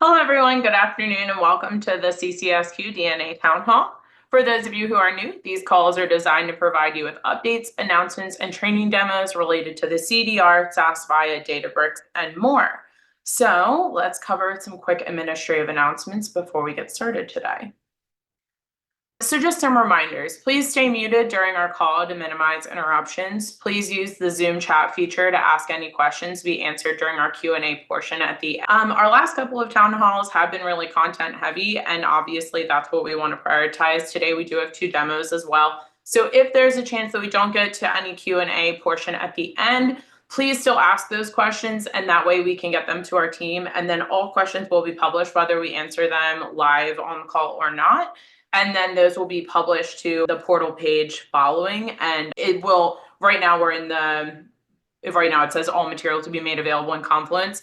Hello, everyone. Good afternoon and welcome to the CCSQ DNA Town Hall. For those of you who are new, these calls are designed to provide you with updates, announcements, and training demos related to the CDR, SaaS via Databricks, and more. So let's cover some quick administrative announcements before we get started today. So just some reminders, please stay muted during our call to minimize interruptions. Please use the Zoom chat feature to ask any questions to be answered during our Q&A portion at the end. Our last couple of town halls have been really content heavy, and obviously that's what we want to prioritize. Today we do have 2 demos as well. So if there's a chance that we don't get to any Q&A portion at the end, please still ask those questions, and that way we can get them to our team. And then all questions will be published, whether we answer them live on the call or not. And then those will be published to the portal page following, and it will, right now it says all materials to be made available in Confluence.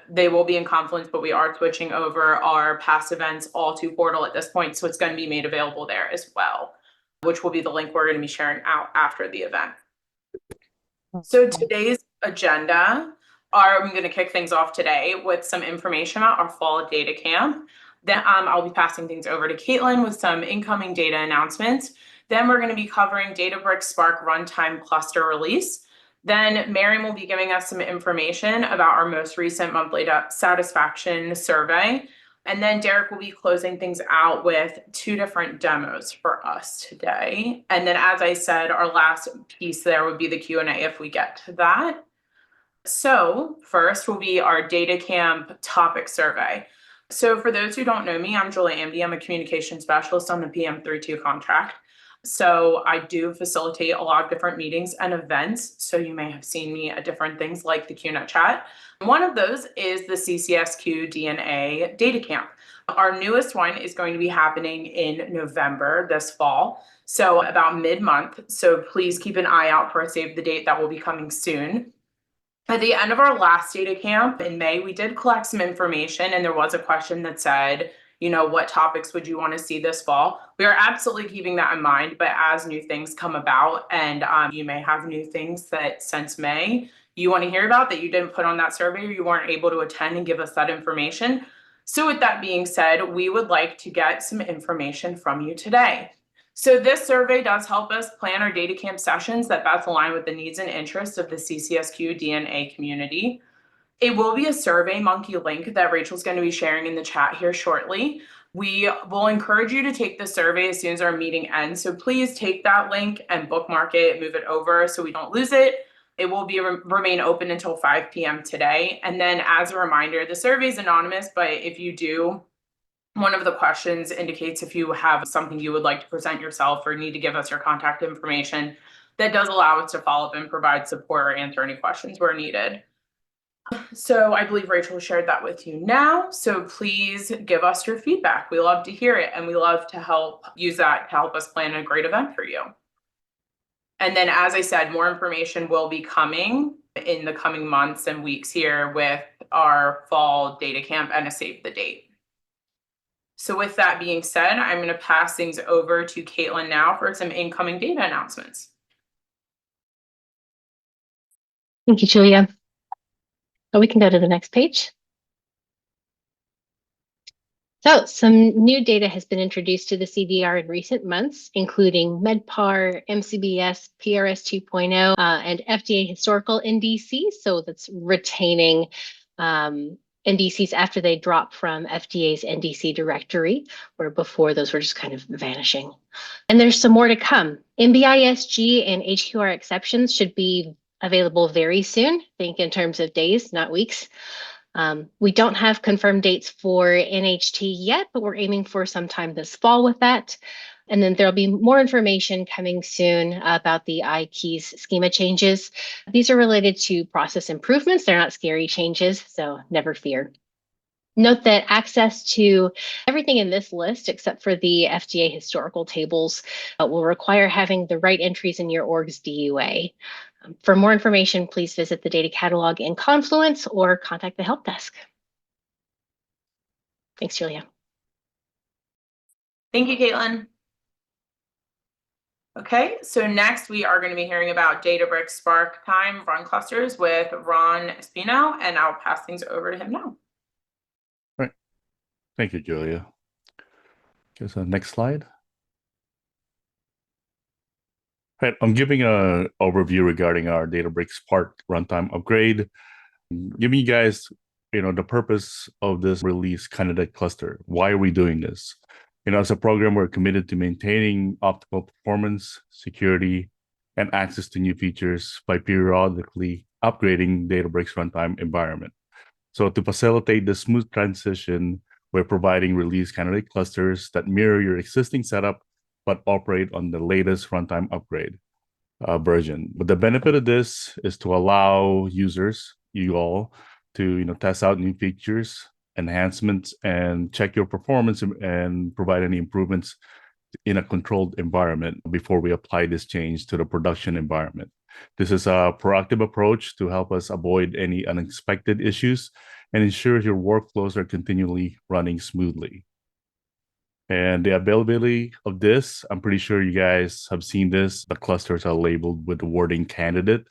They will be in Confluence, but we are switching over our past events all to portal at this point. So it's going to be made available there as well, which will be the link we're going to be sharing out after the event. So today's agenda I'm going to kick things off today with some information about our fall data camp. Then I'll be passing things over to Caitlin with some incoming data announcements. Then we're going to be covering Databricks Spark Runtime Cluster release. Then Miriam will be giving us some information about our most recent monthly satisfaction survey. And then Derek will be closing things out with 2 different demos for us today. And then, as I said, our last piece there would be the Q&A if we get to that. So first will be our data camp topic survey. So for those who don't know me, I'm Julie Amdy. I'm a communication specialist on the PM32 contract. So I do facilitate a lot of different meetings and events. So you may have seen me at different things like the QNet chat. One of those is the CCSQ DNA data camp. Our newest one is going to be happening in November this fall. So about mid-month. So please keep an eye out for a save the date that will be coming soon. At the end of our last data camp in May, we did collect some information, and there was a question that said, what topics would you want to see this fall? We are absolutely keeping that in mind, but as new things come about, and you may have new things that since May you want to hear about that you didn't put on that survey or you weren't able to attend and give us that information. So with that being said, we would like to get some information from you today. So this survey does help us plan our data camp sessions that best align with the needs and interests of the CCSQ DNA community. It will be a SurveyMonkey link that Rachel's going to be sharing in the chat here shortly. We will encourage you to take the survey as soon as our meeting ends. So please take that link and bookmark it, move it over so we don't lose it. It will be remain open until 5 p.m. today. And then as a reminder, the survey is anonymous, but if you do, one of the questions indicates if you have something you would like to present yourself or need to give us your contact information. That does allow us to follow up and provide support or answer any questions where needed. So I believe Rachel shared that with you now. So please give us your feedback. We love to hear it, and we love to use that to help us plan a great event for you. And then, as I said, more information will be coming in the coming months and weeks here with our fall data camp and a save the date. So with that being said, I'm going to pass things over to Caitlin now for some incoming data announcements. Thank you, Julia. So we can go to the next page. So some new data has been introduced to the CDR in recent months, including MedPAR, MCBS, PRS 2.0, and FDA historical NDC. So that's retaining NDCs after they drop from FDA's NDC directory, where before those were just kind of vanishing. And there's some more to come. MBISG and HQR exceptions should be available very soon. Think in terms of days, not weeks. We don't have confirmed dates for NHT yet, but we're aiming for sometime this fall with that. And then there'll be more information coming soon about the iKeys schema changes. These are related to process improvements. They're not scary changes, so never fear. Note that access to everything in this list, except for the FDA historical tables, will require having the right entries in your org's DUA. For more information, please visit the data catalog in Confluence or contact the help desk. Thanks, Julia. Thank you, Caitlin. Okay, so next we are going to be hearing about Databricks Spark Time Run Clusters with Ron Espino, and I'll pass things over to him now. All Thank you, Julia. Okay, so next slide. Right, I'm giving a overview regarding our Databricks Spark runtime upgrade, giving you guys, the purpose of this release candidate cluster. Why are we doing this? As a program, we're committed to maintaining optimal performance, security, and access to new features by periodically upgrading Databricks runtime environment. So to facilitate the smooth transition, we're providing release candidate clusters that mirror your existing setup, but operate on the latest runtime upgrade version. But the benefit of this is to allow users, you all, to test out new features, enhancements, and check your performance and provide any improvements in a controlled environment before we apply this change to the production environment. This is a proactive approach to help us avoid any unexpected issues and ensure your workflows are continually running smoothly. And the availability of this, I'm pretty sure you guys have seen this. The clusters are labeled with the wording candidate.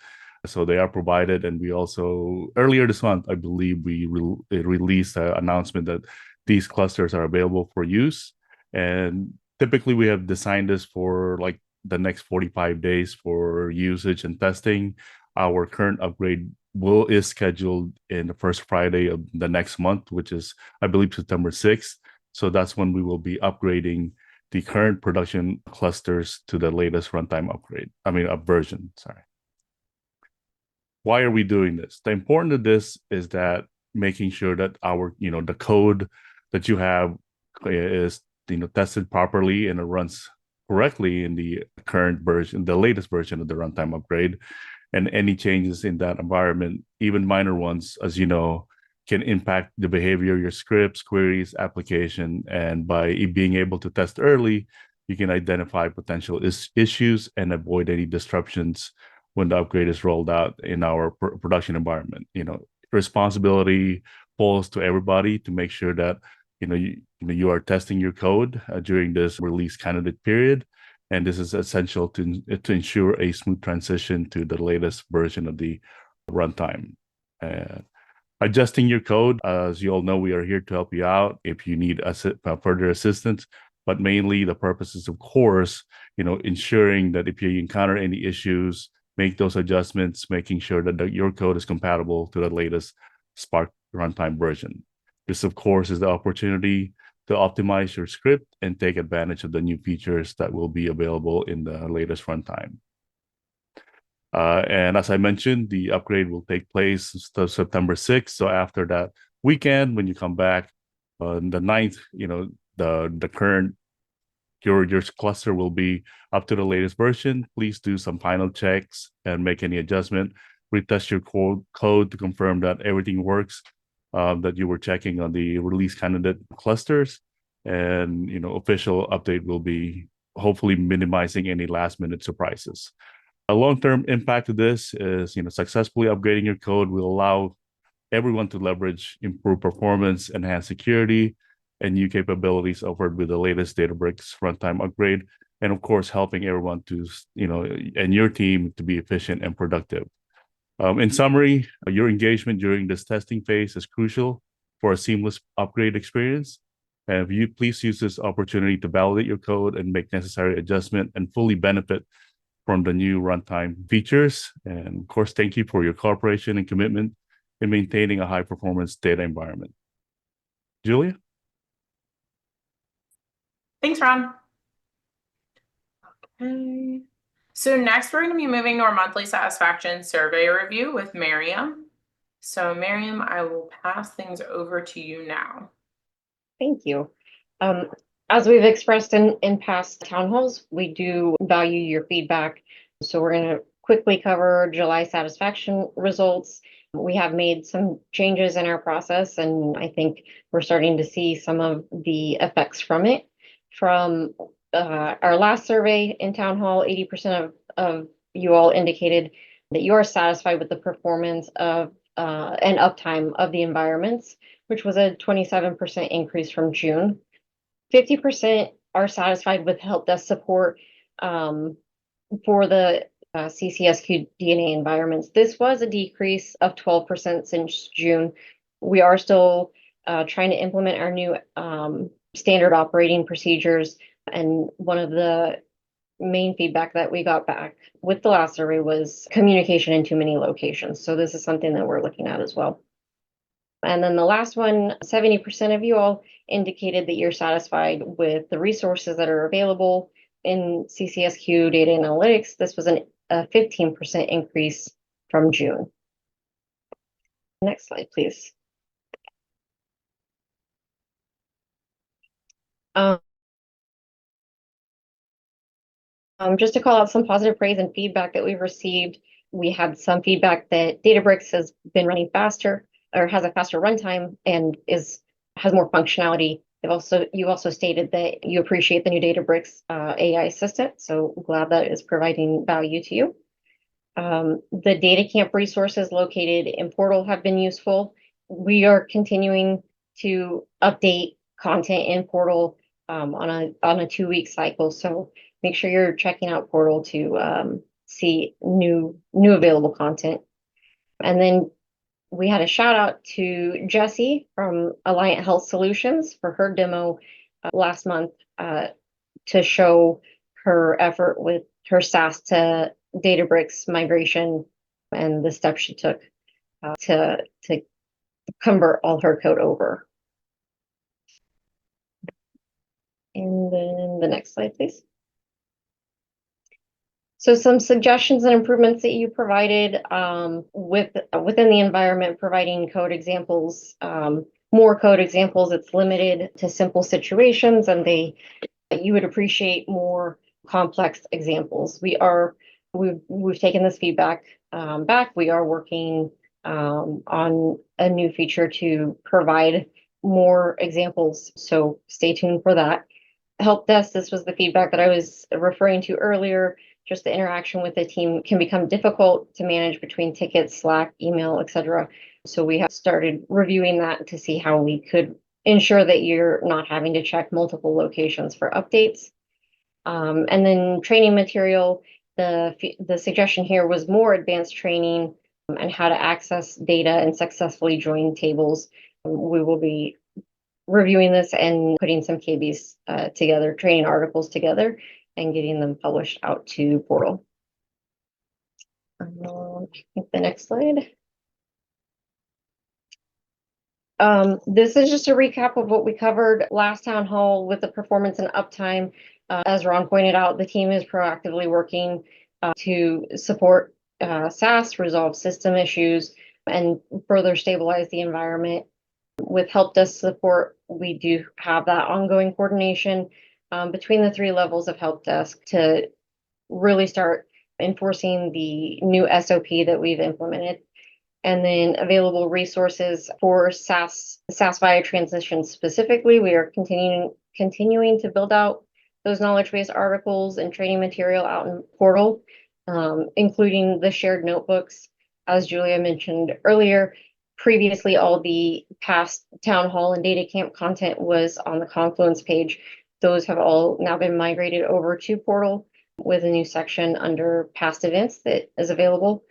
So they are provided. And we also, earlier this month, I believe we released an announcement that these clusters are available for use. And typically we have designed this for like the next 45 days for usage and testing. Our current upgrade is scheduled in the first Friday of the next month, which is, I believe, September 6th. So that's when we will be upgrading the current production clusters to the latest runtime version, sorry. Why are we doing this? The importance of this is that making sure that the code that you have is, tested properly and it runs correctly in the current version, the latest version of the runtime upgrade. And any changes in that environment, even minor ones, as you know, can impact the behavior of your scripts, queries, application. And by being able to test early, you can identify potential issues and avoid any disruptions when the upgrade is rolled out in our production environment. Responsibility falls to everybody to make sure that you are testing your code during this release candidate period. And this is essential to ensure a smooth transition to the latest version of the runtime. Adjusting your code, as you all know, we are here to help you out if you need further assistance. But mainly the purpose is, of course, ensuring that if you encounter any issues, make those adjustments, making sure that your code is compatible to the latest Spark runtime version. This, of course, is the opportunity to optimize your script and take advantage of the new features that will be available in the latest runtime. And as I mentioned, the upgrade will take place September 6th. So after that weekend, when you come back on the 9th, the current your cluster will be up to the latest version. Please do some final checks and make any adjustment. Retest your code to confirm that everything works, that you were checking on the release candidate clusters. And official update will be hopefully minimizing any last minute surprises. A long-term impact of this is, successfully upgrading your code will allow everyone to leverage improved performance, enhanced security, and new capabilities offered with the latest Databricks runtime upgrade. And of course, helping everyone to, and your team to be efficient and productive. In summary, your engagement during this testing phase is crucial for a seamless upgrade experience. And you please use this opportunity to validate your code and make necessary adjustment and fully benefit from the new runtime features. And of course, thank you for your cooperation and commitment in maintaining a high performance data environment. Julia? Thanks, Ron. Okay. So next we're going to be moving to our monthly satisfaction survey review with Miriam. So Miriam, I will pass things over to you now. Thank you. As we've expressed in past town halls, we do value your feedback. So we're going to quickly cover July satisfaction results. We have made some changes in our process, and I think we're starting to see some of the effects from it. From our last survey in town hall, 80% of you all indicated that you are satisfied with the performance of and uptime of the environments, which was a 27% increase from June. 50% are satisfied with help desk support for the CCSQ DNA environments. This was a decrease of 12% since June. We are still trying to implement our new standard operating procedures. And one of the main feedback that we got back with the last survey was communication in too many locations. So this is something that we're looking at as well. And then the last one, 70% of you all indicated that you're satisfied with the resources that are available in CCSQ data analytics. This was a 15% increase from June. Next slide, please. Just to call out some positive praise and feedback that we've received, we had some feedback that Databricks has been running faster or has a faster runtime and has more functionality. You also stated that you appreciate the new Databricks AI assistant, so glad that is providing value to you. The data camp resources located in Portal have been useful. We are continuing to update content in Portal on a 2-week cycle, so make sure you're checking out Portal to see new available content. And then we had a shout out to Jessie from Alliant Health Solutions for her demo last month to show her effort with her SaaS to Databricks migration and the steps she took to convert all her code over. And then the next slide, please. So some suggestions and improvements that you provided within the environment, providing code examples, more code examples. It's limited to simple situations, and you would appreciate more complex examples. We've taken this feedback back. We are working on a new feature to provide more examples, so stay tuned for that. Help desk, this was the feedback that I was referring to earlier. Just the interaction with the team can become difficult to manage between tickets, Slack, email, etc. So we have started reviewing that to see how we could ensure that you're not having to check multiple locations for updates. And then training material, the suggestion here was more advanced training and how to access data and successfully join tables. We will be reviewing this and putting some KBs together, training articles together, and getting them published out to Portal. I think the next slide. This is just a recap of what we covered last town hall with the performance and uptime. As Ron pointed out, the team is proactively working to support SaaS, resolve system issues, and further stabilize the environment. With help desk support, we do have that ongoing coordination between the 3 levels of help desk to really start enforcing the new SOP that we've implemented. And then available resources for SaaS via transition specifically. We are continuing to build out those knowledge base articles and training material out in Portal, including the shared notebooks. As Julia mentioned earlier, previously all the past town hall and data camp content was on the Confluence page. Those have all now been migrated over to Portal with a new section under past events that is available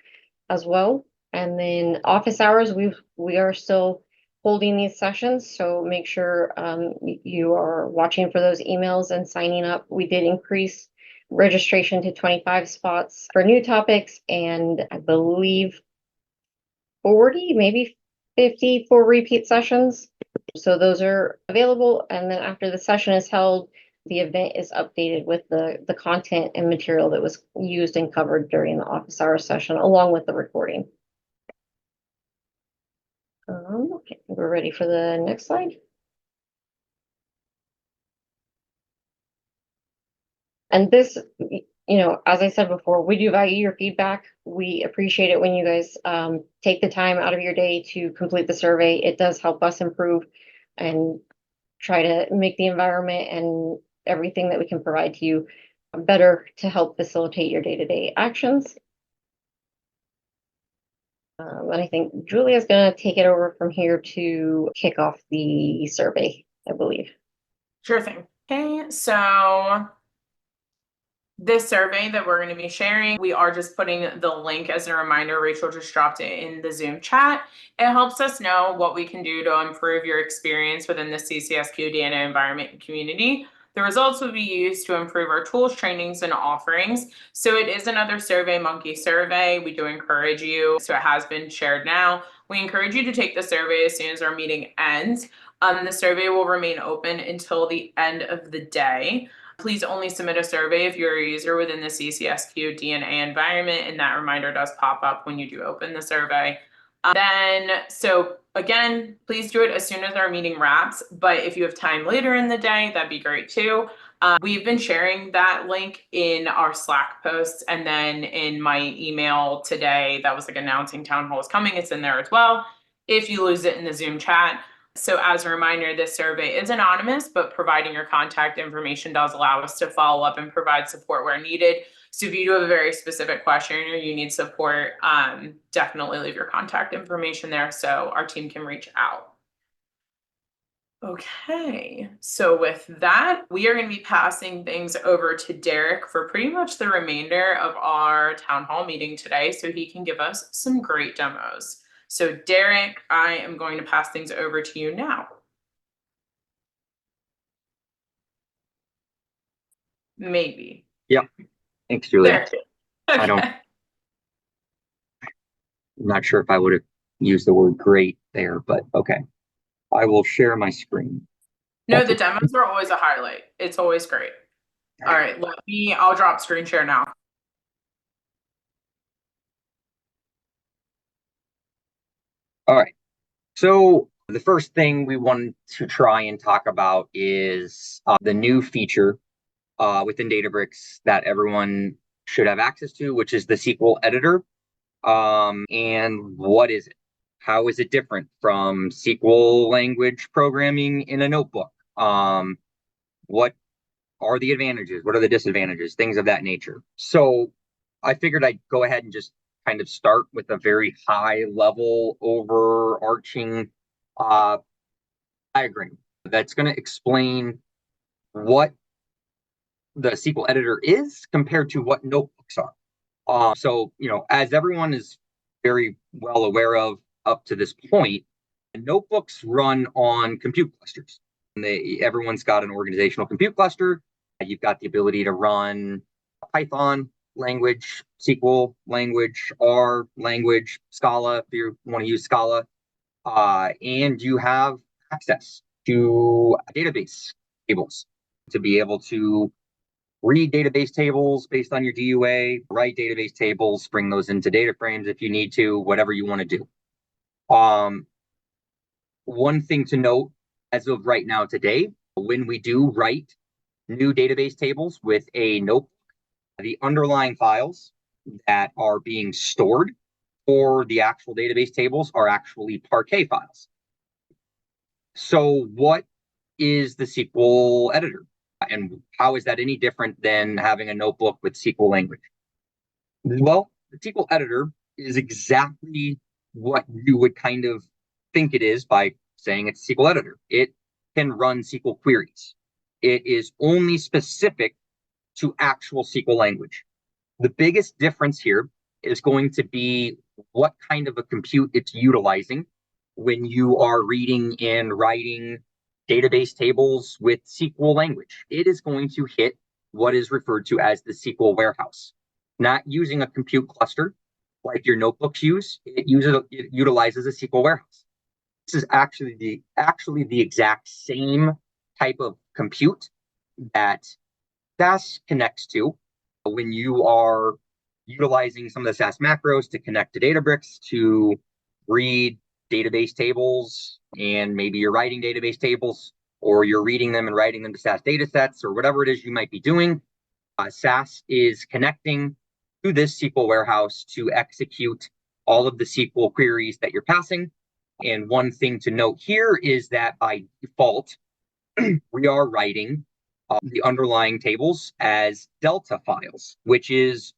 as well. And then office hours, we are still holding these sessions, so make sure you are watching for those emails and signing up. We did increase registration to 25 spots for new topics, and I believe 40, maybe 50 for repeat sessions. So those are available, and then after the session is held, the event is updated with the content and material that was used and covered during the office hour session, along with the recording. Okay, we're ready for the next slide. And this, as I said before, we do value your feedback. We appreciate it when you guys take the time out of your day to complete the survey. It does help us improve and try to make the environment and everything that we can provide to you better to help facilitate your day-to-day actions. And I think Julia's going to take it over from here to kick off the survey, I believe. Sure thing. Okay, so This survey that we're going to be sharing, we are just putting the link as a reminder. Rachel just dropped it in the Zoom chat. It helps us know what we can do to improve your experience within the CCSQ DNA environment and community. The results will be used to improve our tools, trainings, and offerings. So it is another Survey Monkey survey. We do encourage you. So it has been shared now. We encourage you to take the survey as soon as our meeting ends. The survey will remain open until the end of the day. Please only submit a survey if you're a user within the CCSQ DNA environment, and that reminder does pop up when you do open the survey. So again, please do it as soon as our meeting wraps, but if you have time later in the day, that'd be great too. We've been sharing that link in our Slack posts, and then in my email today that was like announcing Town Hall is coming, it's in there as well. If you lose it in the Zoom chat. So as a reminder, this survey is anonymous, but providing your contact information does allow us to follow up and provide support where needed. So if you do have a very specific question or you need support, definitely leave your contact information there so our team can reach out. Okay, so with that, we are going to be passing things over to Derek for pretty much the remainder of our town hall meeting today, so he can give us some great demos. So Derek, I am going to pass things over to you now. Maybe. Yep. Thanks, Julia. There. Okay. I'm not sure if I would have used the word great there, but okay. I will share my screen. No, the demos are always a highlight. It's always great. All right, I'll drop screen share now. All right. So the first thing we wanted to try and talk about is the new feature within Databricks that everyone should have access to, which is the SQL editor. And what is it? How is it different from SQL language programming in a notebook? What are the advantages? What are the disadvantages? Things of that nature. So I figured I'd go ahead and just kind of start with a very high level overarching diagram that's going to explain what the SQL editor is compared to what notebooks are. So, as everyone is very well aware of up to this point, notebooks run on compute clusters. Everyone's got an organizational compute cluster. You've got the ability to run Python language, SQL language, R language, Scala, if you want to use Scala, and you have access to database tables to be able to read database tables based on your DUA, write database tables, bring those into data frames if you need to, whatever you want to do. One thing to note as of right now today, when we do write new database tables with a notebook, the underlying files that are being stored for the actual database tables are actually Parquet files. So what is the SQL editor? And how is that any different than having a notebook with SQL language? Well, the SQL editor is exactly what you would kind of think it is by saying it's SQL editor. It can run SQL queries. It is only specific to actual SQL language. The biggest difference here is going to be what kind of a compute it's utilizing when you are reading and writing database tables with SQL language. It is going to hit what is referred to as the SQL warehouse. Not using a compute cluster like your notebooks use, it utilizes a SQL warehouse. This is actually the exact same type of compute that SAS connects to when you are utilizing some of the SAS macros to connect to Databricks to read database tables, and maybe you're writing database tables or you're reading them and writing them to SAS data sets or whatever it is you might be doing. SAS is connecting to this SQL warehouse to execute all of the SQL queries that you're passing. And one thing to note here is that by default, we are writing the underlying tables as Delta files, which is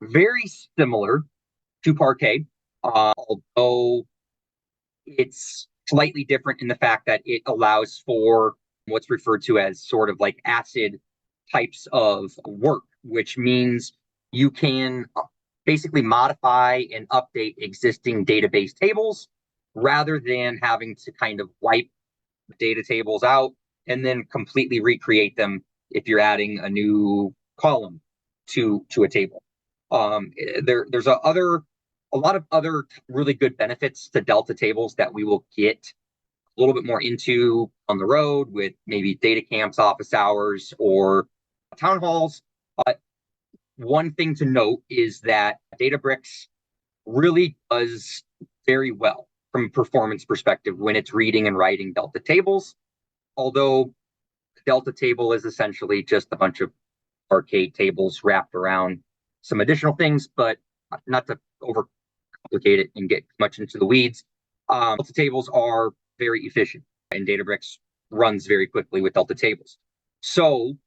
very similar to Parquet, although it's slightly different in the fact that it allows for what's referred to as sort of like ACID types of work, which means you can basically modify and update existing database tables rather than having to kind of wipe data tables out and then completely recreate them if you're adding a new column to a table. There's a lot of other really good benefits to Delta tables that we will get a little bit more into on the road with maybe data camps, office hours, or town halls. One thing to note is that Databricks really does very well from a performance perspective when it's reading and writing Delta tables, although the Delta table is essentially just a bunch of arcade tables wrapped around some additional things, but not to overcomplicate it and get much into the weeds. Delta tables are very efficient, and Databricks runs very quickly with Delta tables. So,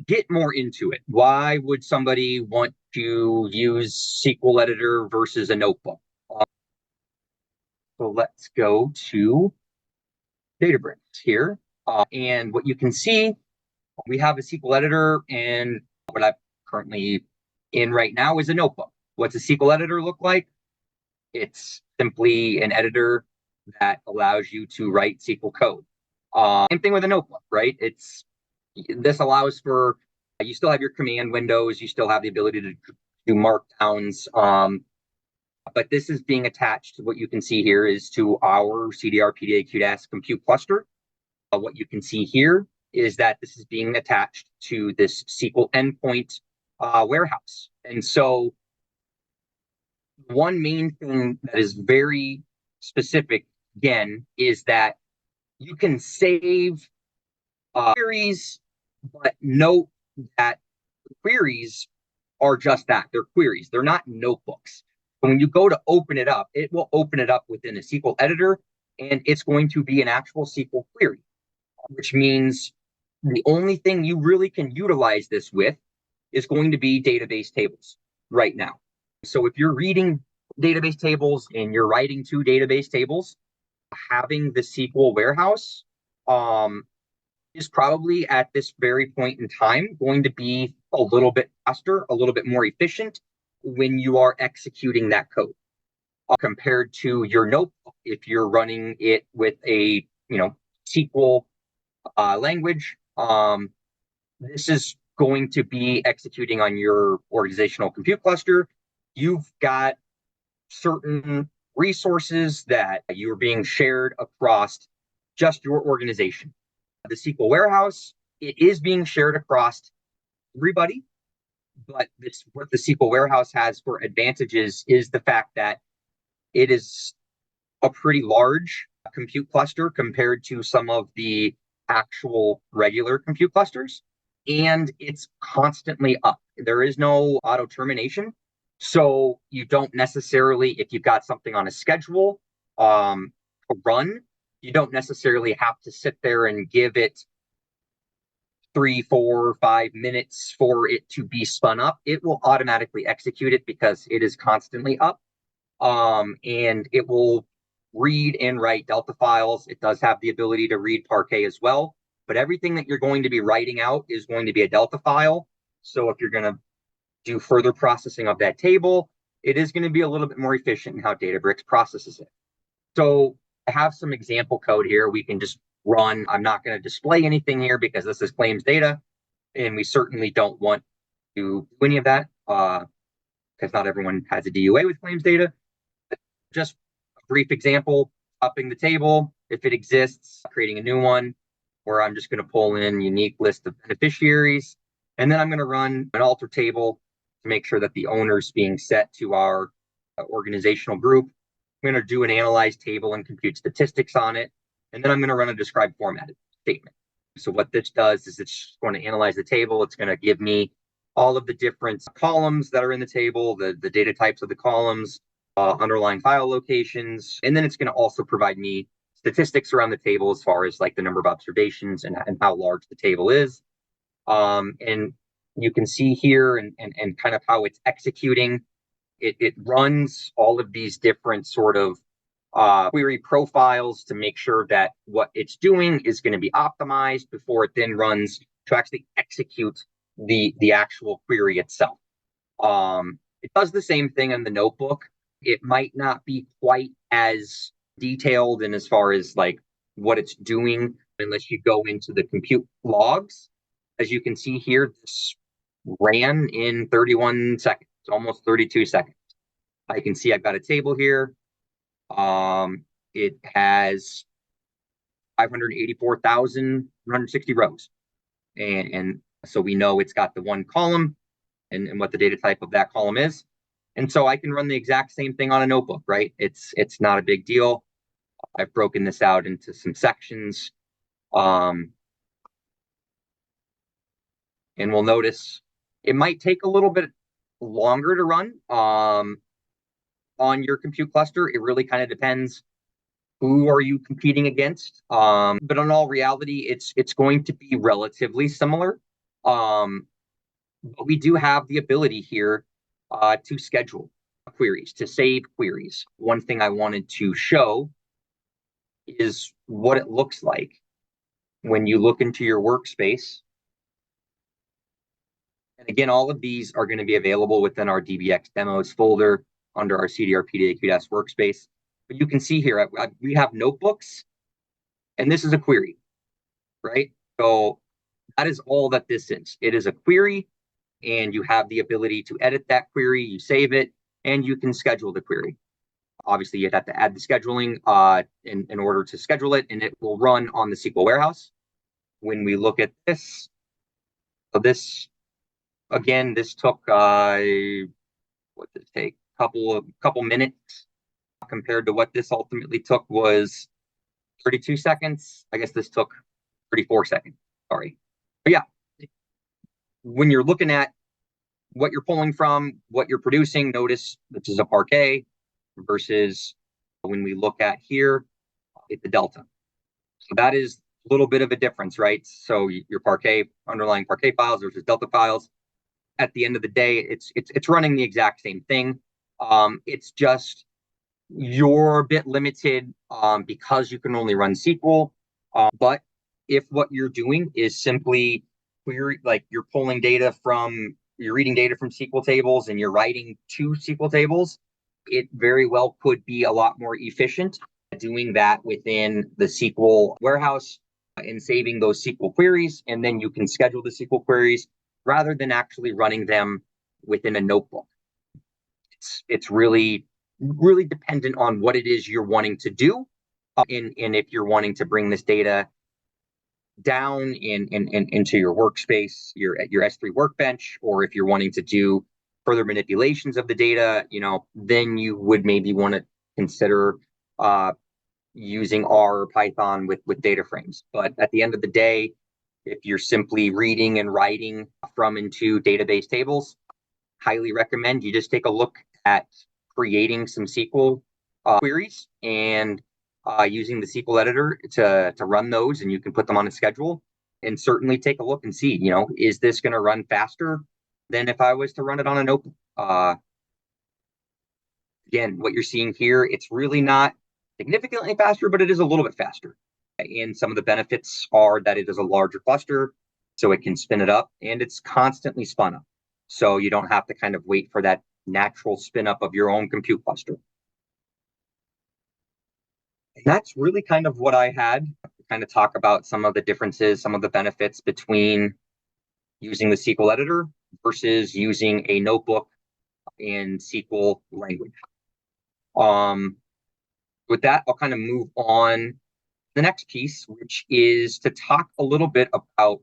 get more into it. Why would somebody want to use SQL Editor versus a notebook? So let's go to Databricks here. And what you can see, we have a SQL Editor, and what I'm currently in right now is a notebook. What's a SQL Editor look like? It's simply an editor that allows you to write SQL code. Same thing with a notebook, right? This allows for, you still have your command windows, you still have the ability to do markdowns, but this is being attached to what you can see here is to our CDR PDA QDAS compute cluster. What you can see here is that this is being attached to this SQL endpoint warehouse. And so one main thing that is very specific, again, is that you can save queries, but note that queries are just that. They're queries. They're not notebooks. When you go to open it up, it will open it up within a SQL editor, and it's going to be an actual SQL query, which means the only thing you really can utilize this with is going to be database tables right now. So if you're reading database tables and you're writing to database tables, having the SQL warehouse is probably at this very point in time going to be a little bit faster, a little bit more efficient when you are executing that code compared to your notebook. If you're running it with a SQL language, this is going to be executing on your organizational compute cluster. You've got certain resources that you are being shared across just your organization. The SQL warehouse, it is being shared across everybody, but what the SQL warehouse has for advantages is the fact that it is a pretty large compute cluster compared to some of the actual regular compute clusters, and it's constantly up. There is no auto termination, so you don't necessarily, if you've got something on a schedule to run, you don't necessarily have to sit there and give it 3, 4, 5 minutes for it to be spun up. It will automatically execute it because it is constantly up. And it will read and write Delta files. It does have the ability to read Parquet as well, but everything that you're going to be writing out is going to be a Delta file. So if you're going to do further processing of that table, it is going to be a little bit more efficient in how Databricks processes it. So I have some example code here we can just run. I'm not going to display anything here because this is claims data, and we certainly don't want to do any of that because not everyone has a DUA with claims data. Just a brief example, upping the table, if it exists, creating a new one, where I'm just going to pull in unique list of beneficiaries, and then I'm going to run an alter table to make sure that the owner's being set to our organizational group. I'm going to do an analyze table and compute statistics on it, and then I'm going to run a describe formatted statement. So what this does is it's going to analyze the table. It's going to give me all of the different columns that are in the table, the data types of the columns, underlying file locations, and then it's going to also provide me statistics around the table as far as like the number of observations and how large the table is. And you can see here and kind of how it's executing. It runs all of these different sort of query profiles to make sure that what it's doing is going to be optimized before it then runs to actually execute the actual query itself. It does the same thing in the notebook. It might not be quite as detailed in as far as like what it's doing unless you go into the compute logs. As you can see here, this ran in 31 seconds, almost 32 seconds. I can see I've got a table here. It has 584,160 rows. And so we know it's got the one column and what the data type of that column is. And so I can run the exact same thing on a notebook, right? It's not a big deal. I've broken this out into some sections. And we'll notice it might take a little bit longer to run on your compute cluster. It really kind of depends who are you competing against. But in all reality, it's going to be relatively similar. But we do have the ability here to schedule queries, to save queries. One thing I wanted to show is what it looks like when you look into your workspace. And again, all of these are going to be available within our DBX demos folder under our CDR PDAQ workspace. But you can see here, we have notebooks, and this is a query, right? So that is all that this is. It is a query, and you have the ability to edit that query, you save it, and you can schedule the query. Obviously, you'd have to add the scheduling in order to schedule it, and it will run on the SQL warehouse. When we look at this, so this, again, this took, what did it take? Couple minutes compared to what this ultimately took was 32 seconds. I guess this took 34 seconds, sorry. But yeah, when you're looking at what you're pulling from, what you're producing, notice this is a Parquet versus when we look at here, it's the Delta. So that is a little bit of a difference, right? So your Parquet, underlying Parquet files versus Delta files. At the end of the day, it's running the exact same thing. It's just you're a bit limited because you can only run SQL. But if what you're doing is simply query, like you're pulling data from, you're reading data from SQL tables and you're writing to SQL tables, it very well could be a lot more efficient doing that within the SQL warehouse and saving those SQL queries. And then you can schedule the SQL queries rather than actually running them within a notebook. It's really dependent on what it is you're wanting to do. And if you're wanting to bring this data down into your workspace, your S3 workbench, or if you're wanting to do further manipulations of the data, then you would maybe want to consider using R or Python with data frames. But at the end of the day, if you're simply reading and writing from into database tables, highly recommend you just take a look at creating some SQL queries and using the SQL editor to run those, and you can put them on a schedule and certainly take a look and see, is this going to run faster than if I was to run it on a notebook? Again, what you're seeing here, it's really not significantly faster, but it is a little bit faster. And some of the benefits are that it is a larger cluster, so it can spin it up, and it's constantly spun up. So you don't have to kind of wait for that natural spin up of your own compute cluster. And that's really kind of what I had to kind of talk about some of the differences, some of the benefits between using the SQL editor versus using a notebook in SQL language. With that, I'll kind of move on to the next piece, which is to talk a little bit about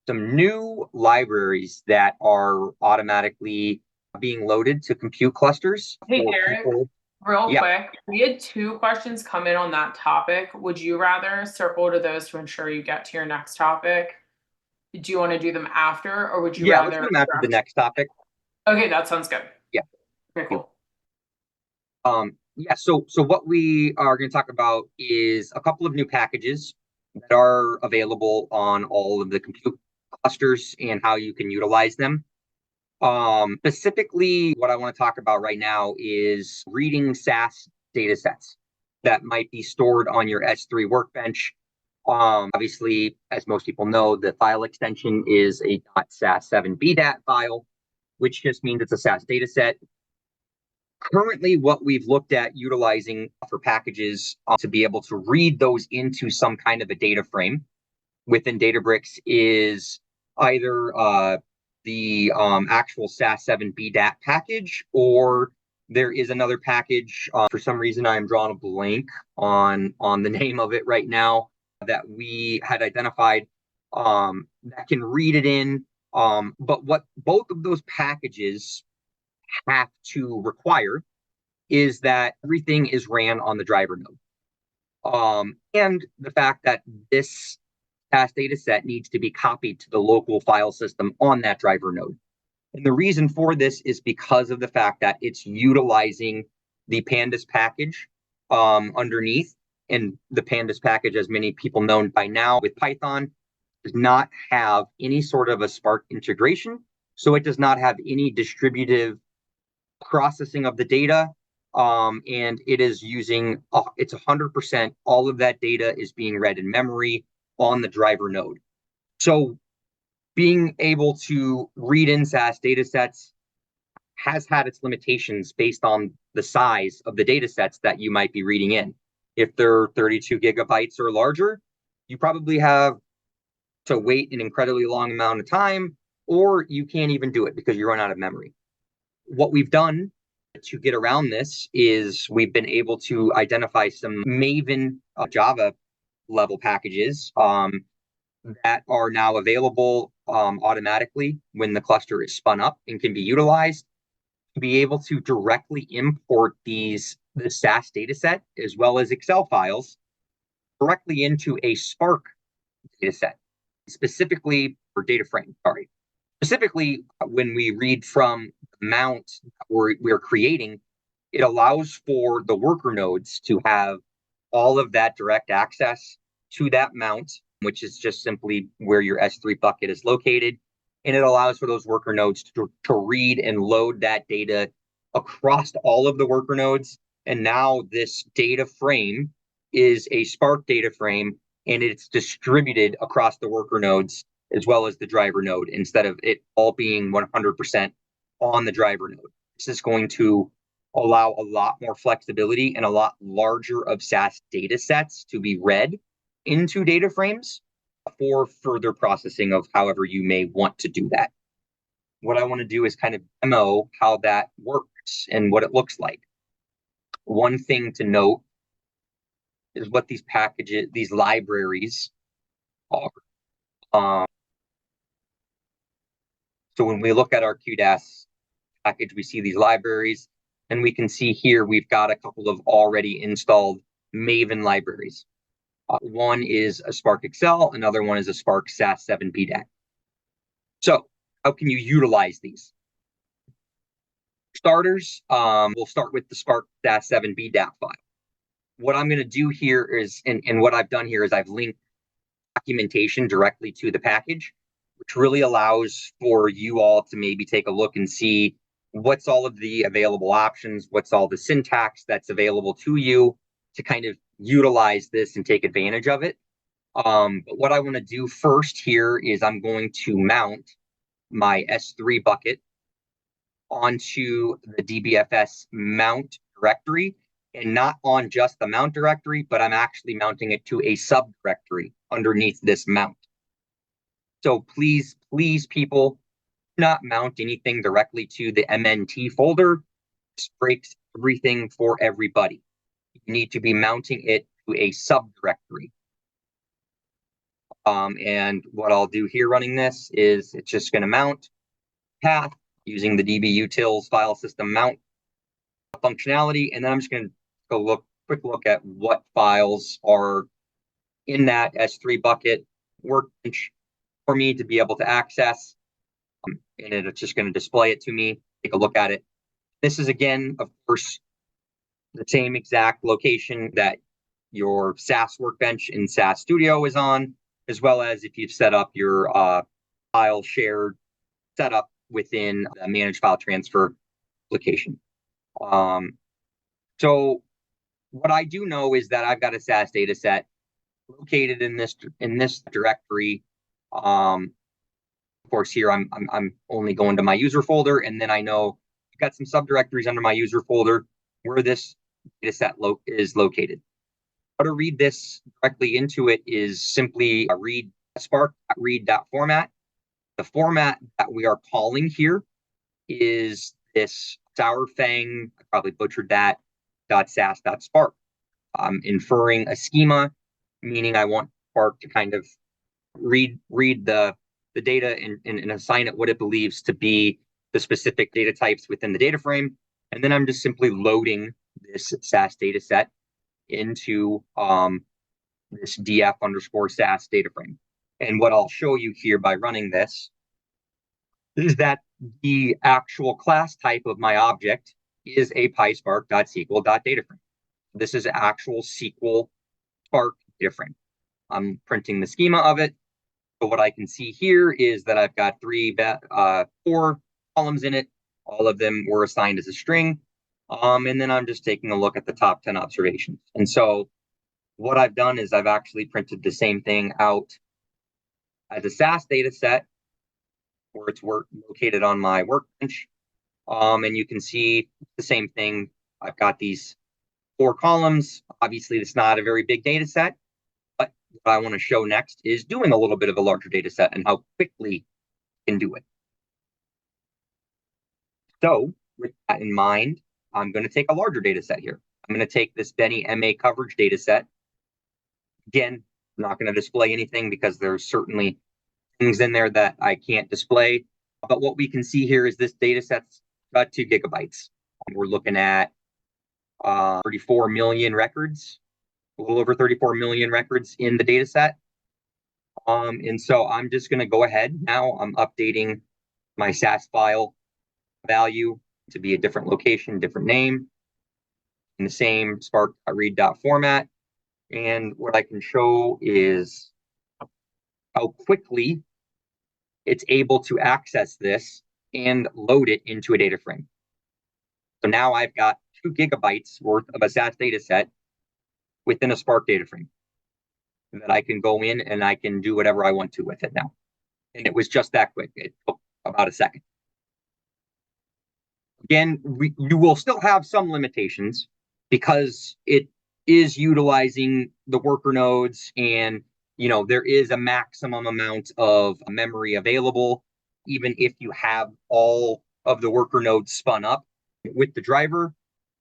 some new libraries that are automatically being loaded to compute clusters. Hey, Derek, real quick, we had 2 questions come in on that topic. Would you rather circle to those to ensure you get to your next topic? Do you want to do them after, or would you rather? Let's do them after the next topic. Okay, that sounds good. Yeah. Okay, cool. So what we are going to talk about is a couple of new packages that are available on all of the compute clusters and how you can utilize them. Specifically, what I want to talk about right now is reading SAS data sets. that might be stored on your S3 workbench. Obviously, as most people know, the file extension is a .sas7bdat file, which just means it's a SAS data set. Currently, what we've looked at utilizing for packages to be able to read those into some kind of a data frame within Databricks is either the actual SAS7bdat package, or there is another package. For some reason, I am drawing a blank on the name of it right now, that we had identified that can read it in. But what both of those packages have to require is that everything is ran on the driver node. And the fact that this SAS data set needs to be copied to the local file system on that driver node. And the reason for this is because of the fact that it's utilizing the pandas package underneath. And the pandas package, as many people know by now with Python, does not have any sort of a Spark integration. So it does not have any distributive processing of the data. And it is using, it's 100%, all of that data is being read in memory on the driver node. So being able to read in SAS data sets has had its limitations based on the size of the data sets that you might be reading in. If they're 32 gigabytes or larger, you probably have to wait an incredibly long amount of time, or you can't even do it because you run out of memory. What we've done to get around this is we've been able to identify some Maven Java level packages that are now available automatically when the cluster is spun up and can be utilized to be able to directly import the SAS data set as well as Excel files directly into a Spark data set, specifically for data frame, Specifically, when we read from the mount we're creating, it allows for the worker nodes to have all of that direct access to that mount, which is just simply where your S3 bucket is located. And it allows for those worker nodes to read and load that data across all of the worker nodes. And now this data frame is a Spark data frame, and it's distributed across the worker nodes as well as the driver node, instead of it all being 100% on the driver node. This is going to allow a lot more flexibility and a lot larger of SAS data sets to be read into data frames for further processing of however you may want to do that. What I want to do is kind of demo how that works and what it looks like. One thing to note is what these packages, these libraries are. So when we look at our QDAS package, we see these libraries, and we can see here we've got a couple of already installed Maven libraries. One is a Spark Excel, another one is a Spark SAS7bdat. So how can you utilize these? Starters, we'll start with the Spark SAS7bdat file. What I'm going to do here is, and what I've done here is I've linked documentation directly to the package, which really allows for you all to maybe take a look and see what's all of the available options, what's all the syntax that's available to you to kind of utilize this and take advantage of it. But what I want to do first here is I'm going to mount my S3 bucket onto the DBFS mount directory, and not on just the mount directory, but I'm actually mounting it to a subdirectory underneath this mount. So please, people, do not mount anything directly to the MNT folder. This breaks everything for everybody. You need to be mounting it to a subdirectory. And what I'll do here running this is it's just going to mount path using the dbutils file system mount functionality. And then I'm just going to go quick look at what files are in that S3 bucket workbench for me to be able to access. And it's just going to display it to me. Take a look at it. This is, again, of course, the same exact location that your SAS workbench in SAS Studio is on, as well as if you've set up your file shared setup within the managed file transfer application. So What I do know is that I've got a SAS data set located in this directory. Of course, here I'm only going to my user folder, and then I know I've got some subdirectories under my user folder where this data set is located. How to read this directly into it is simply read spark.read.format. The format that we are calling here is this sourfang, I probably butchered that, .sas.spark. I'm inferring a schema, meaning I want Spark to kind of read the data and assign it what it believes to be the specific data types within the data frame. And then I'm just simply loading this SAS data set into this df_SAS data frame. And what I'll show you here by running this is that the actual class type of my object is a PySpark.SQL.DataFrame. This is actual SQL Spark data frame. I'm printing the schema of it. So what I can see here is that I've got 4 columns in it. All of them were assigned as a string. And then I'm just taking a look at the top 10 observations. And so what I've done is I've actually printed the same thing out as a SAS data set where it's located on my workbench. And you can see the same thing. I've got these 4 columns. Obviously, it's not a very big data set. But what I want to show next is doing a little bit of a larger data set and how quickly you can do it. So with that in mind, I'm going to take a larger data set here. I'm going to take this Benny MA coverage data set. Again, I'm not going to display anything because there's certainly things in there that I can't display. But what we can see here is this data set's got 2 gigabytes. We're looking at 34 million records, a little over 34 million records in the data set. And so I'm just going to go ahead now. I'm updating my SAS file value to be a different location, different name, in the same spark.read.format. And what I can show is how quickly it's able to access this and load it into a data frame. So now I've got 2 gigabytes worth of a SAS data set within a Spark data frame that I can go in and I can do whatever I want to with it now. And it was just that quick. It took about a second. Again, you will still have some limitations because it is utilizing the worker nodes, and there is a maximum amount of memory available, even if you have all of the worker nodes spun up with the driver.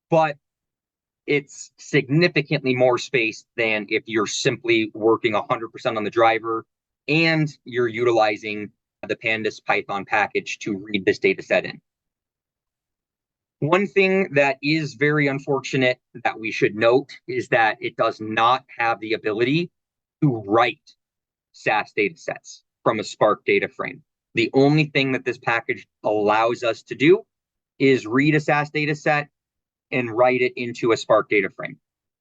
But it's significantly more space than if you're simply working 100% on the driver and you're utilizing the Pandas Python package to read this data set in. One thing that is very unfortunate that we should note is that it does not have the ability to write SAS data sets from a Spark data frame. The only thing that this package allows us to do is read a SAS data set and write it into a Spark data frame.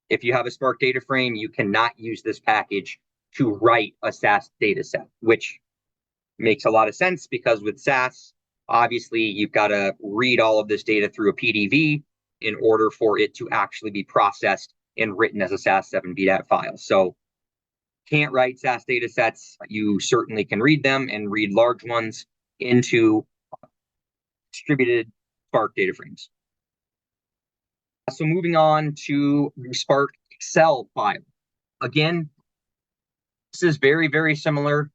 If you have a Spark data frame, you cannot use this package to write a SAS data set, which makes a lot of sense because with SAS, obviously, you've got to read all of this data through a PDV in order for it to actually be processed and written as a SAS7 BDAT file. So can't write SAS data sets. You certainly can read them and read large ones into distributed Spark data frames. So moving on to the Spark Excel file. Again, this is very, very similar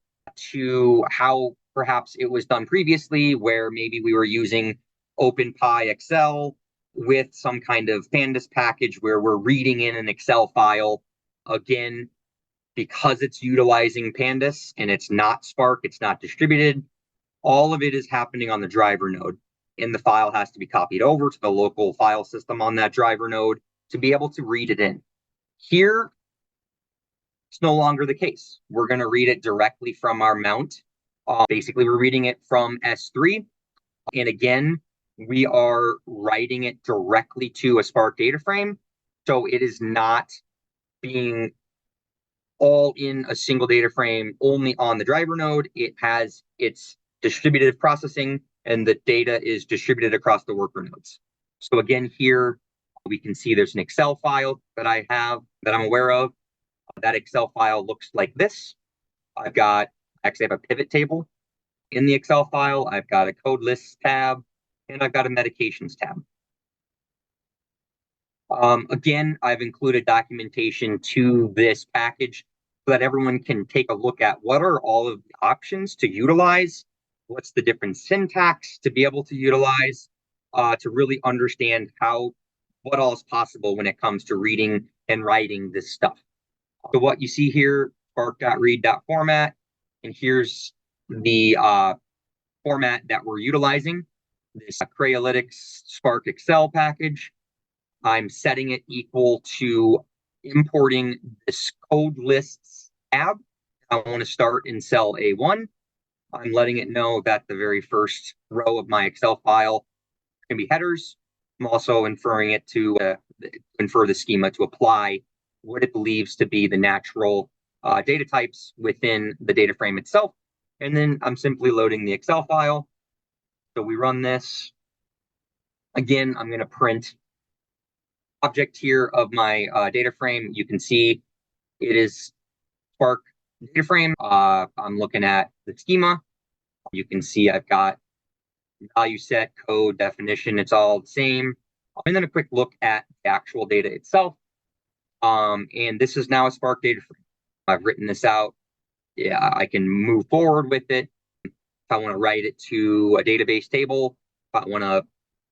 to how perhaps it was done previously, where maybe we were using OpenPyXL with some kind of Pandas package where we're reading in an Excel file. Again, because it's utilizing Pandas and it's not Spark, it's not distributed, all of it is happening on the driver node. And the file has to be copied over to the local file system on that driver node to be able to read it in. Here, it's no longer the case. We're going to read it directly from our mount. Basically, we're reading it from S3. And again, we are writing it directly to a Spark data frame. So it is not being all in a single data frame only on the driver node. It has its distributed processing, and the data is distributed across the worker nodes. So again, here, We can see there's an Excel file that I have that I'm aware of. That Excel file looks like this. I actually have a pivot table in the Excel file. I've got a code lists tab, and I've got a medications tab. Again, I've included documentation to this package so that everyone can take a look at what are all of the options to utilize, what's the different syntax to be able to utilize, to really understand what all is possible when it comes to reading and writing this stuff. So what you see here, spark.read.format, and here's the format that we're utilizing, this Crayolytics Spark Excel package. I'm setting it equal to importing this code lists tab. I want to start in cell A1. I'm letting it know that the very first row of my Excel file can be headers. I'm also inferring it to infer the schema to apply what it believes to be the natural data types within the data frame itself. And then I'm simply loading the Excel file. So we run this. Again, I'm going to print object here of my data frame. You can see it is Spark data frame. I'm looking at the schema. You can see I've got value set, code, definition. It's all the same. And then a quick look at the actual data itself. And this is now a Spark data frame. I've written this out. Yeah, I can move forward with it. If I want to write it to a database table, if I want to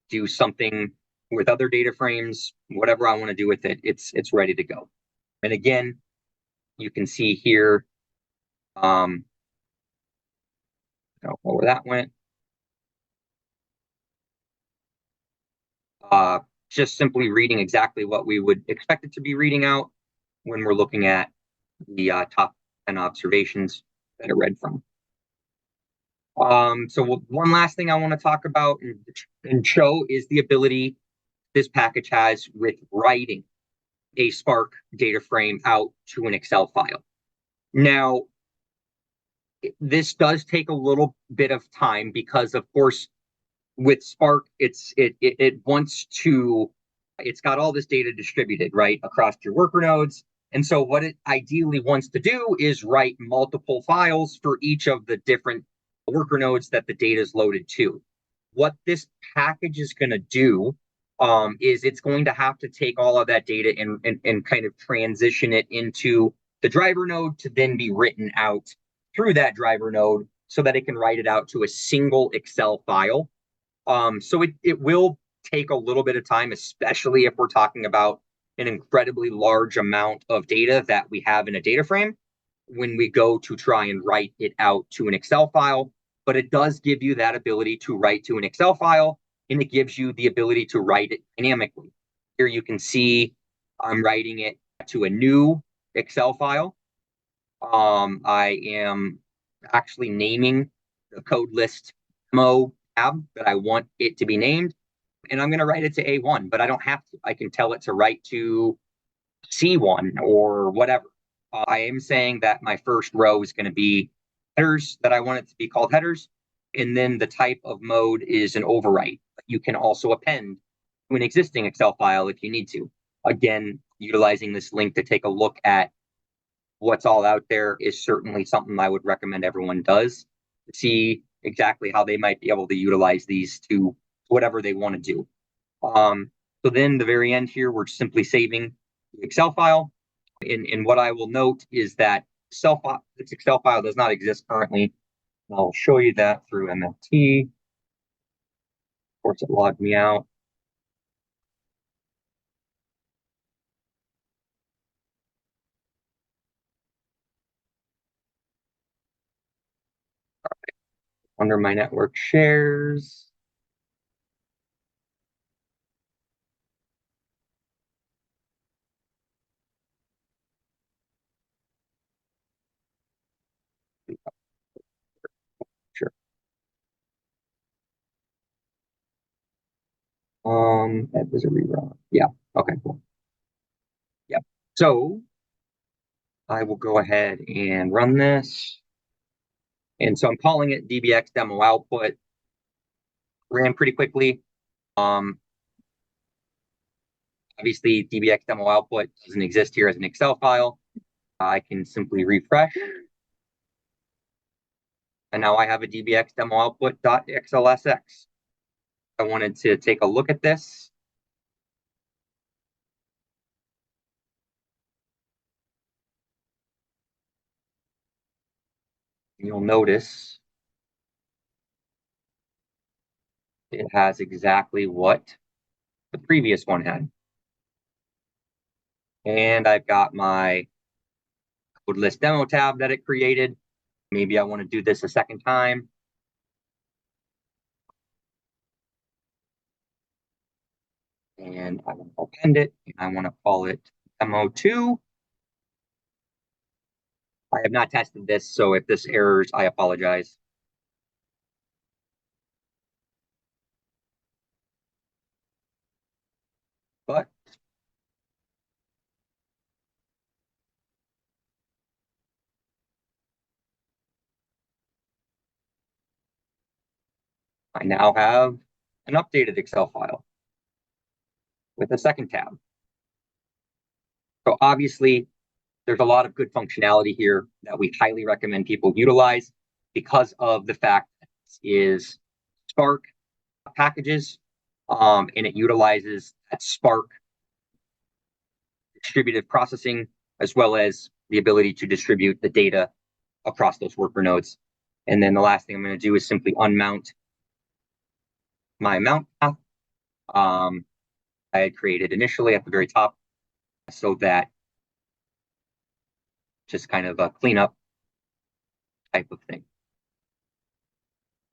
do something with other data frames, whatever I want to do with it, it's ready to go. And again, you can see here, I don't know where that went. Just simply reading exactly what we would expect it to be reading out when we're looking at the top 10 observations that it read from. So one last thing I want to talk about and show is the ability this package has with writing a Spark data frame out to an Excel file. Now, this does take a little bit of time because, of course, with Spark, it wants to, it's got all this data distributed, right, across your worker nodes. And so what it ideally wants to do is write multiple files for each of the different worker nodes that the data is loaded to. What this package is going to do is it's going to have to take all of that data and kind of transition it into the driver node to then be written out through that driver node so that it can write it out to a single Excel file. So it will take a little bit of time, especially if we're talking about an incredibly large amount of data that we have in a data frame when we go to try and write it out to an Excel file. But it does give you that ability to write to an Excel file, and it gives you the ability to write it dynamically. Here you can see I'm writing it to a new Excel file. I am actually naming the code list demo tab that I want it to be named, and I'm going to write it to A1, but I don't have to. I can tell it to write to C1 or whatever. I am saying that my first row is going to be headers, that I want it to be called headers, and then the type of mode is an overwrite. You can also append to an existing Excel file if you need to. Again, utilizing this link to take a look at what's all out there is certainly something I would recommend everyone does to see exactly how they might be able to utilize these to whatever they want to do. So then the very end here, we're simply saving the Excel file. And what I will note is that this Excel file does not exist currently. I'll show you that through MFT. Of course, it logged me out. Under my network shares. Sure. That was a rerun. Yeah. Okay, cool. Yeah. So I will go ahead and run this. And so I'm calling it DBX demo output. Ran pretty quickly. Obviously, DBX demo output doesn't exist here as an Excel file. I can simply refresh. And now I have a DBX demo output.xlsx. I wanted to take a look at this. You'll notice it has exactly what the previous one had. And I've got my code list demo tab that it created. Maybe I want to do this a second time. And I want to append it. And I want to call it demo2. I have not tested this, so if this errors, I apologize. But I now have an updated Excel file with a second tab. So obviously, there's a lot of good functionality here that we highly recommend people utilize because of the fact that this is Spark packages, and it utilizes that Spark distributed processing, as well as the ability to distribute the data across those worker nodes. And then the last thing I'm going to do is simply unmount my mount path I had created initially at the very top, so that just kind of a cleanup type of thing.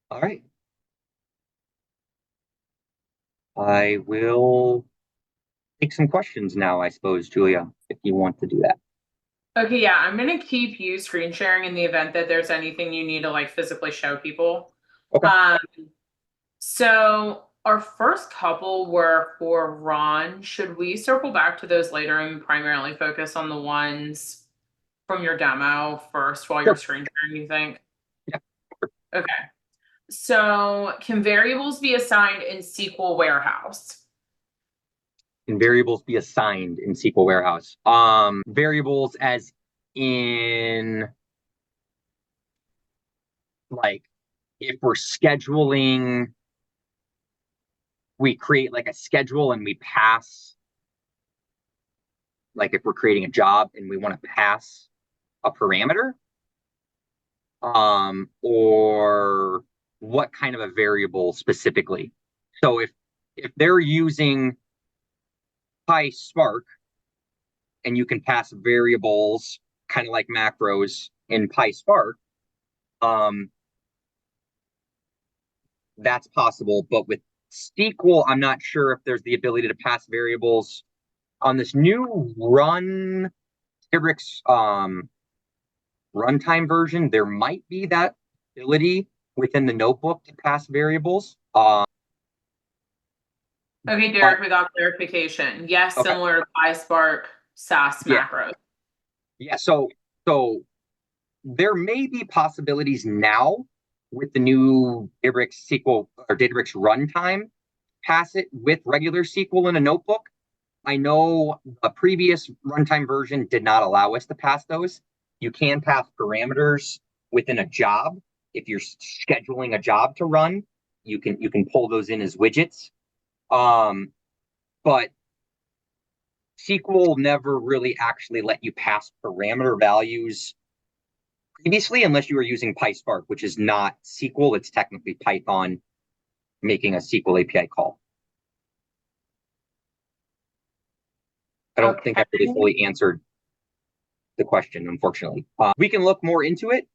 All right. I will take some questions now, I suppose, Julia, if you want to do that. Okay, yeah, I'm gonna keep you screen sharing in the event that there's anything you need to like physically show people. Okay. So our first couple were for Ron. Should we circle back to those later and primarily focus on the ones from your demo first while you're screen sharing, you think? Yeah. Okay. So can variables be assigned in SQL Warehouse? Can variables be assigned in SQL Warehouse? Variables as in, like, if we're scheduling, we create like a schedule and we pass, like if we're creating a job and we want to pass a parameter, or what kind of a variable specifically? So if they're using PySpark and you can pass variables kind of like macros in PySpark, that's possible. But with SQL, I'm not sure if there's the ability to pass variables on this new run Databricks runtime version. There might be that ability within the notebook to pass variables. Okay, Derek, we got clarification. Yes, Okay. similar to PySpark SAS Yeah. macros. Yeah, so there may be possibilities now with the new Databricks SQL or Databricks runtime, pass it with regular SQL in a notebook. I know a previous runtime version did not allow us to pass those. You can pass parameters within a job. If you're scheduling a job to run, you can pull those in as widgets. But SQL never really actually let you pass parameter values previously, unless you were using PySpark, which is not SQL. It's technically Python making a SQL API call. I don't think I really fully answered the question, unfortunately. We can look more into it,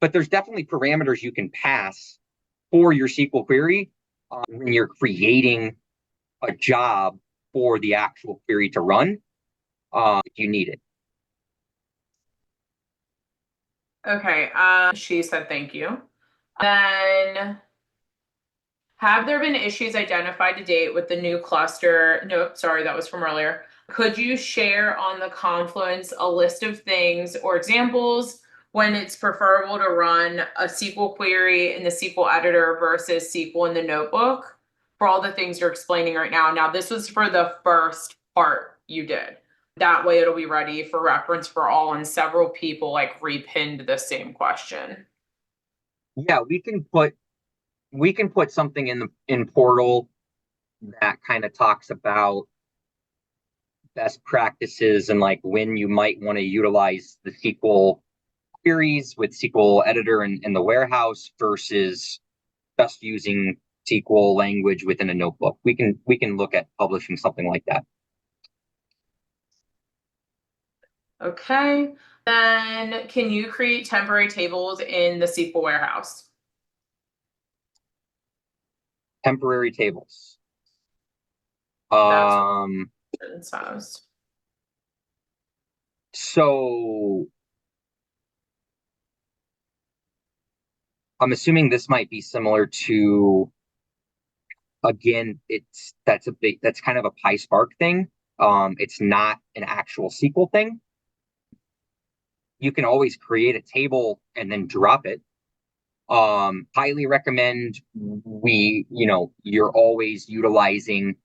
but there's definitely parameters you can pass for your SQL query when you're creating a job for the actual query to run, if you need it. Okay, she said thank you. Then, have there been issues identified to date with the new cluster? Nope, sorry, that was from earlier. Could you share on the Confluence a list of things or examples when it's preferable to run a SQL query in the SQL editor versus SQL in the notebook for all the things you're explaining right now? Now, this was for the first part you did. That way it'll be ready for reference for all, and several people like repinned the same question. Yeah, we can put something in Portal that kind of talks about best practices and like when you might want to utilize the SQL queries with SQL editor in the warehouse versus just using SQL language within a notebook. We can look at publishing something like that. Okay, then can you create temporary tables in the SQL warehouse? Temporary tables. That's what it says. So I'm assuming this might be similar to, again, that's kind of a PySpark thing. It's not an actual SQL thing. You can always create a table and then drop it. Highly recommend you're always utilizing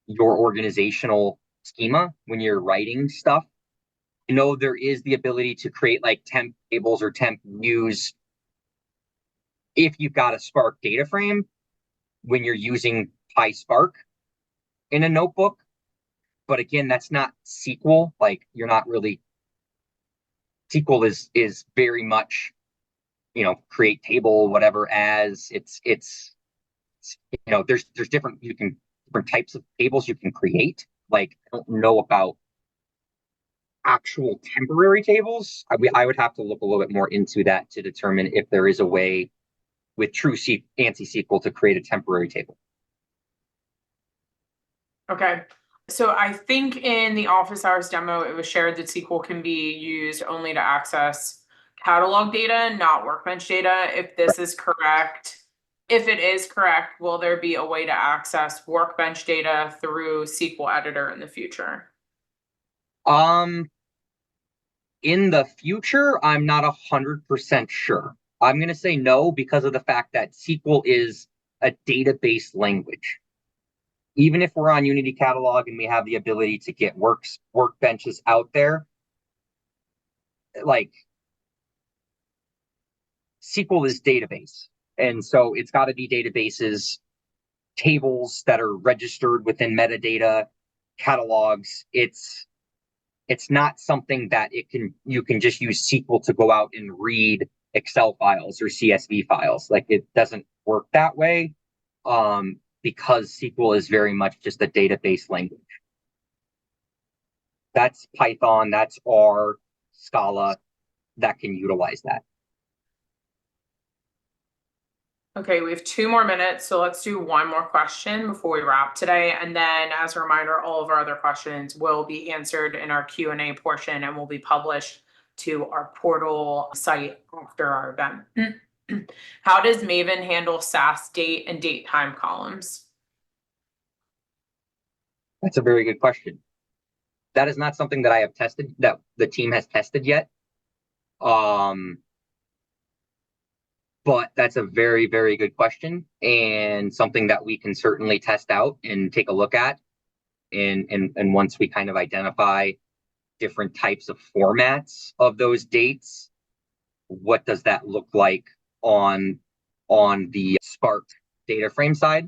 your organizational schema when you're writing stuff. I know there is the ability to create like temp tables or temp views if you've got a Spark data frame when you're using PySpark in a notebook. But again, that's not SQL. Like you're not really, SQL is very much, create table, whatever, as it's there's different types of tables you can create. Like I don't know about actual temporary tables. I would have to look a little bit more into that to determine if there is a way with true ANSI SQL to create a temporary table. Okay, so I think in the office hours demo, it was shared that SQL can be used only to access catalog data, not workbench data. If this is correct, if it is correct, will there be a way to access workbench data through SQL editor in the future? In the future, I'm not 100% sure. I'm going to say no because of the fact that SQL is a database language. Even if we're on Unity Catalog and we have the ability to get workbenches out there, like SQL is database. And so it's got to be databases, tables that are registered within metadata, catalogs. It's not something that you can just use SQL to go out and read Excel files or CSV files. Like it doesn't work that way. Because SQL is very much just a database language. That's Python, that's R, Scala that can utilize that. Okay, we have 2 more minutes, so let's do one more question before we wrap today. And then as a reminder, all of our other questions will be answered in our Q&A portion and will be published to our portal site after our event. How does Maven handle SAS date and date time columns? That's a very good question. That is not something that I have tested, that the team has tested yet. But that's a very, very good question and something that we can certainly test out and take a look at. And once we kind of identify different types of formats of those dates, what does that look like on the Spark data frame side?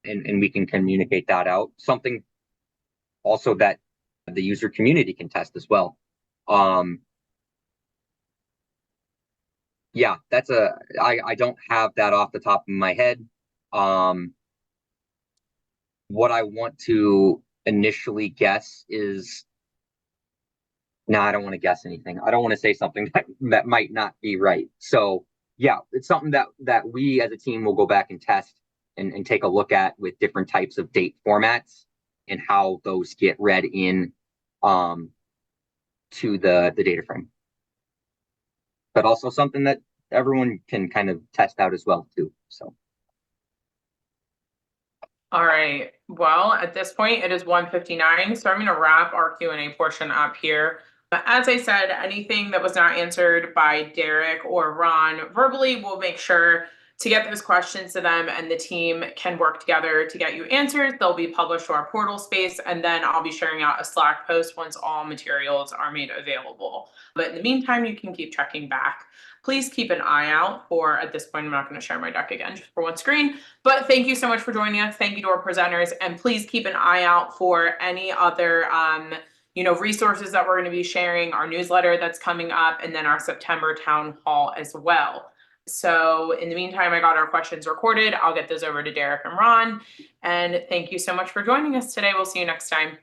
And we can communicate that out. Something also that the user community can test as well. Yeah, I don't have that off the top of my head. What I want to initially guess is, no, I don't want to guess anything. I don't want to say something that might not be right. So yeah, it's something that we as a team will go back and test and take a look at with different types of date formats and how those get read in to the data frame. But also something that everyone can kind of test out as well too. So. All right. Well, at this point, it is 1:59, so I'm going to wrap our Q&A portion up here. But as I said, anything that was not answered by Derek or Ron verbally, we'll make sure to get those questions to them, and the team can work together to get you answers. They'll be published to our portal space, and then I'll be sharing out a Slack post once all materials are made available. But in the meantime, you can keep checking back. Please keep an eye out for, at this point, I'm not going to share my deck again just for one screen, but thank you so much for joining us. Thank you to our presenters, and please keep an eye out for any other resources that we're going to be sharing, our newsletter that's coming up, and then our September town hall as well. So in the meantime, I got our questions recorded. I'll get those over to Derek and Ron. And thank you so much for joining us today. We'll see you next time.